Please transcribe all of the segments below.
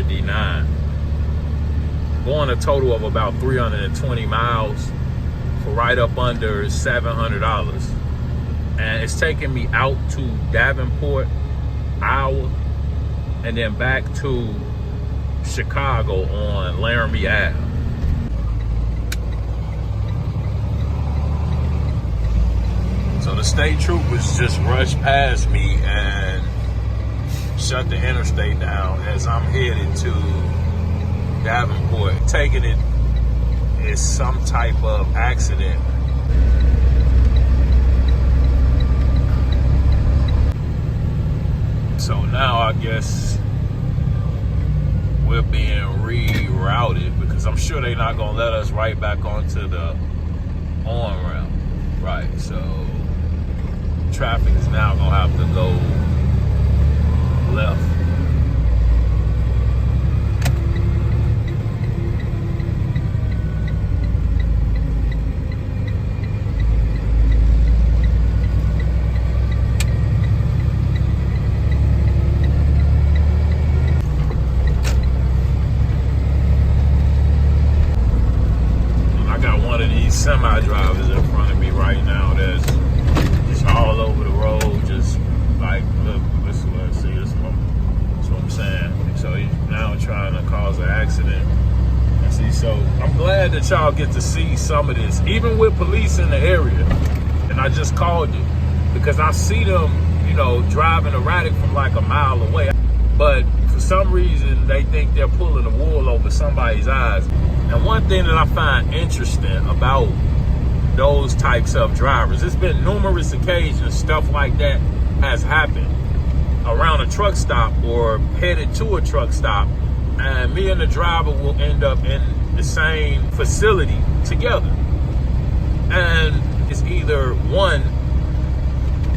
RD9. Going a total of about 320 miles for right up under $700. And it's taking me out to Davenport, Iowa, and then back to Chicago on Laramie Ave. So the state troopers just rushed past me and shut the interstate down as I'm headed to Davenport. Taking it is some type of accident. So now I guess we're being rerouted because I'm sure they're not gonna let us right back onto the on-ramp. Right, so traffic is now gonna have to go left. Semi drivers in front of me right now that's just all over the road, just like, look, this is what I see, this is what I'm saying. So he's now trying to cause an accident. And see, so I'm glad that y'all get to see some of this, even with police in the area. And I just called it because I see them, you know, driving erratic from like a mile away. But for some reason, they think they're pulling the wool over somebody's eyes. And one thing that I find interesting about those types of drivers, it's been numerous occasions stuff like that has happened around a truck stop or headed to a truck stop, and me and the driver will end up in the same facility together. And it's either one,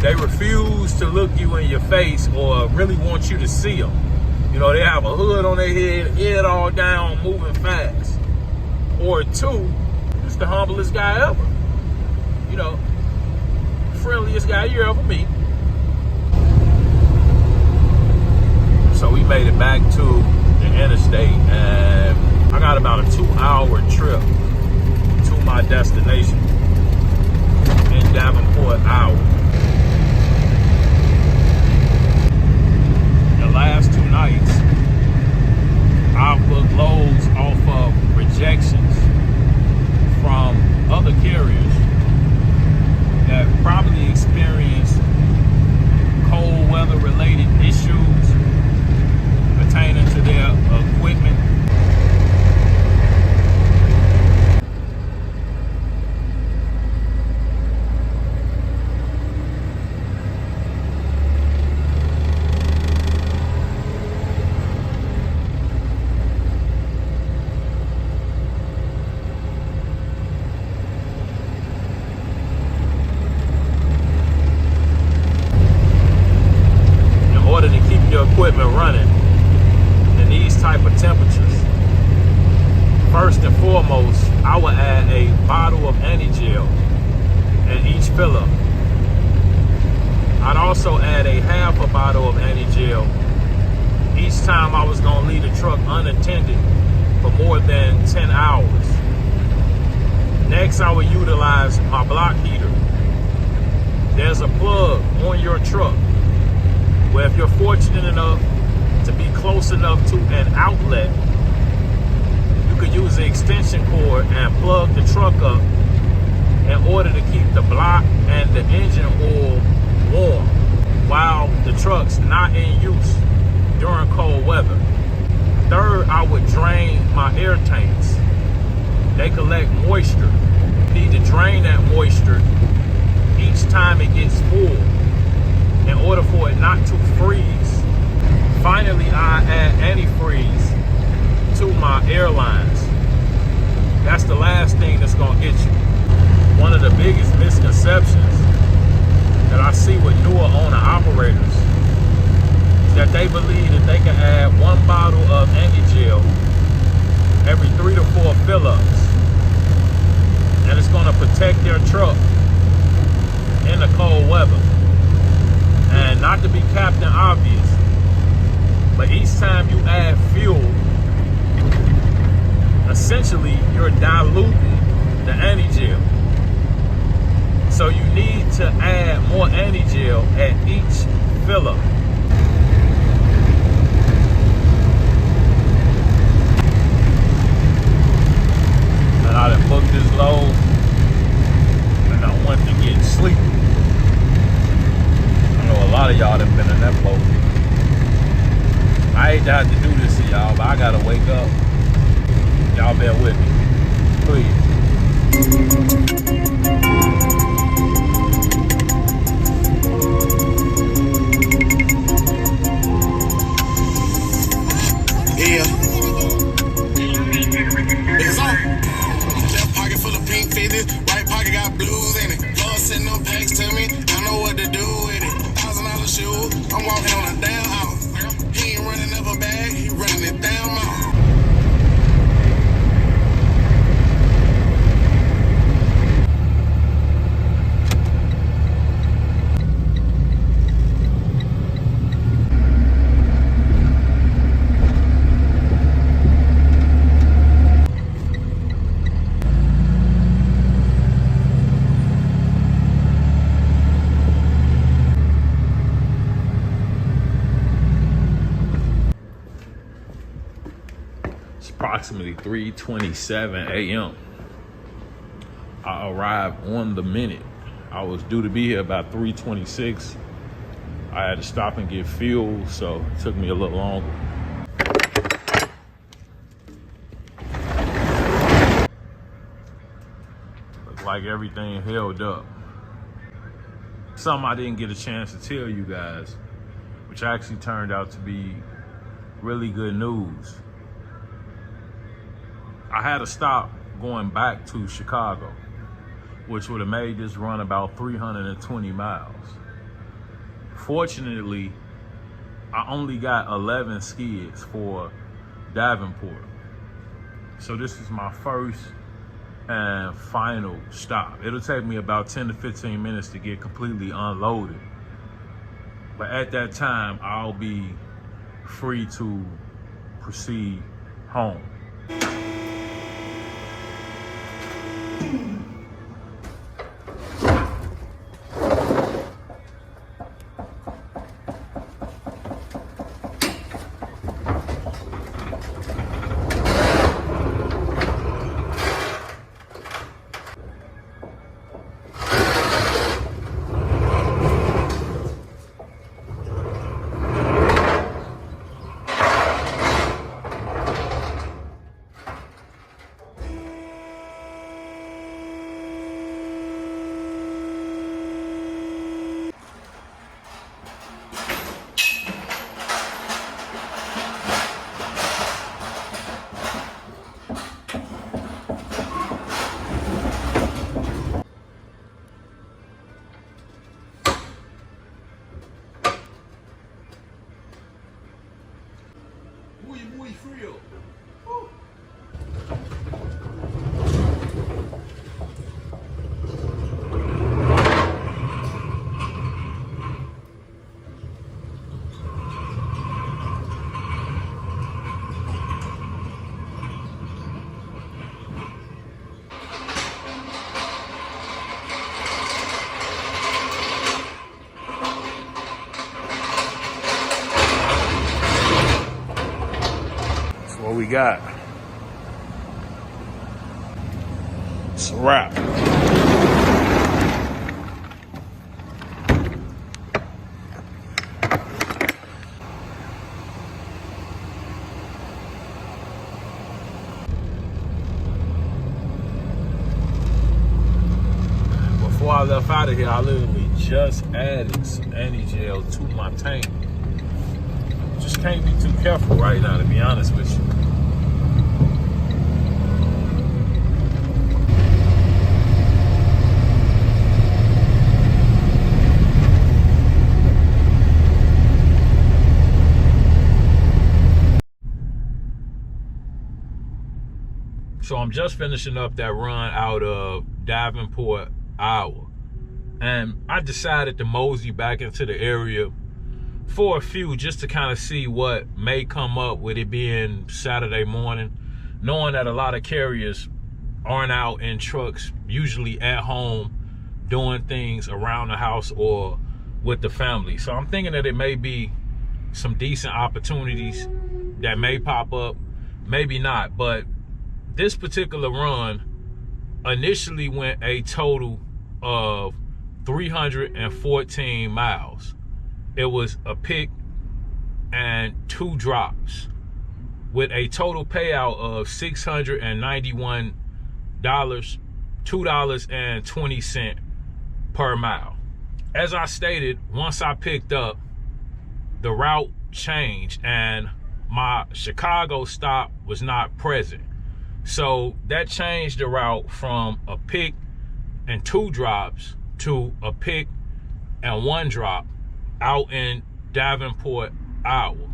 they refuse to look you in your face or really want you to see them. You know, they have a hood on their head all down, moving fast. Or two, it's the humblest guy ever. You know, friendliest guy you ever meet. So we made it back to the interstate, and I got about a 2-hour trip to my destination in Davenport, Iowa. The last 2 nights, I've booked loads off of rejections from other carriers that probably experienced cold weather related issues pertaining to their equipment. Equipment running in these type of temperatures, first and foremost, I will add a bottle of anti-gel in each filler. I'd also add a half a bottle of anti-gel each time I was going to leave the truck unattended for more than 10 hours. Next, I will utilize my block heater. There's a plug on your truck where if you're fortunate enough to be close enough to an outlet, you could use the extension cord and plug the truck up in order to keep the block and the engine oil warm while the truck's not in use during cold weather. Third, I would drain my air tanks. They collect moisture. You need to drain that moisture each time it gets full in order for it not to freeze. Finally, I add antifreeze to my airlines. That's the last thing that's gonna get you. One of the biggest misconceptions that I see with newer owner operators is that they believe that they can add 1 bottle of anti-gel every 3 to 4 fill-ups, and it's gonna protect their truck in the cold weather. And not to be Captain Obvious, But each time you add fuel, essentially you're diluting the anti-gel. So you need to add more anti-gel at each fill-up. And I done booked this load, and I want to get sleep. I know a lot of y'all done been in that boat. I hate to have to do this to y'all, but I gotta wake up. Y'all bear with me, please. Yeah. It's on. Left pocket full of pink fitted, right pocket got blues in it. Lord send them packs to me, I know what to do with it. $1,000 shoe, I'm walking on a damn house. He ain't running up a bag, he running it down mouth. Approximately 3:27 a.m. I arrived on the minute. I was due to be here about 3:26. I had to stop and get fuel, so it took me a little longer. Looked like everything held up. Something I didn't get a chance to tell you guys, which actually turned out to be really good news. I had to stop going back to Chicago, which would have made this run about 320 miles. Fortunately, I only got 11 skids for Davenport. So this is my first and final stop. It'll take me about 10 to 15 minutes to get completely unloaded. But at that time, I'll be free to proceed home. Muy frío. What we got? It's a wrap. Before I left out of here, I literally just added some anti-gel to my tank. Just can't be too careful right now, to be honest with you. So I'm just finishing up that run out of Davenport, Iowa. And I decided to mosey back into the area for a few just to kind of see what may come up with it being Saturday morning, knowing that a lot of carriers aren't out in trucks, usually at home doing things around the house or with the family. So I'm thinking that it may be some decent opportunities that may pop up, maybe not. But this particular run initially went a total of 314 miles. It was a pick and 2 drops with a total payout of $691, $2.20 per mile. As I stated, once I picked up, the route changed and my Chicago stop was not present. So that changed the route from a pick and 2 drops to a pick and 1 drop out in Davenport, Iowa.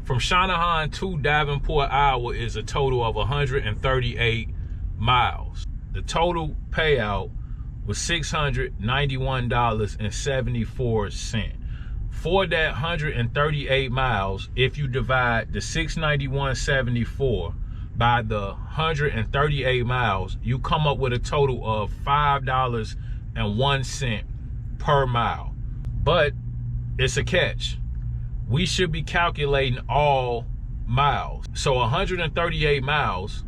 From Shenanigans to Davenport, Iowa is a total of 138 miles. The total payout was $691.74. For that 138 miles, if you divide the $691.74 by the 138 miles, you come up with a total of $5.01 per mile. But it's a catch. We should be calculating all miles. So 138 miles,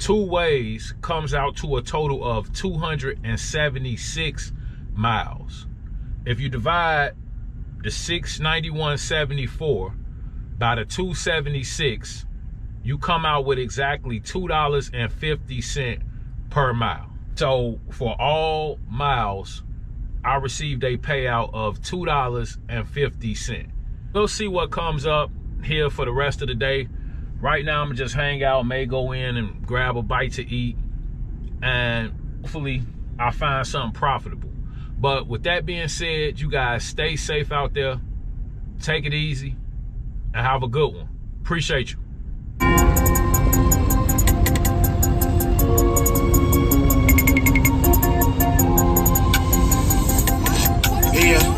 2 ways comes out to a total of 276 miles. If you divide the 691.74 by the 276, you come out with exactly $2.50 per mile. So for all miles, I received a payout of $2.50. We'll see what comes up here for the rest of the day. Right now, I'm gonna just hang out, may go in and grab a bite to eat, and hopefully I find something profitable. But with that being said, you guys stay safe out there, take it easy, and have a good one. Appreciate you. Yeah.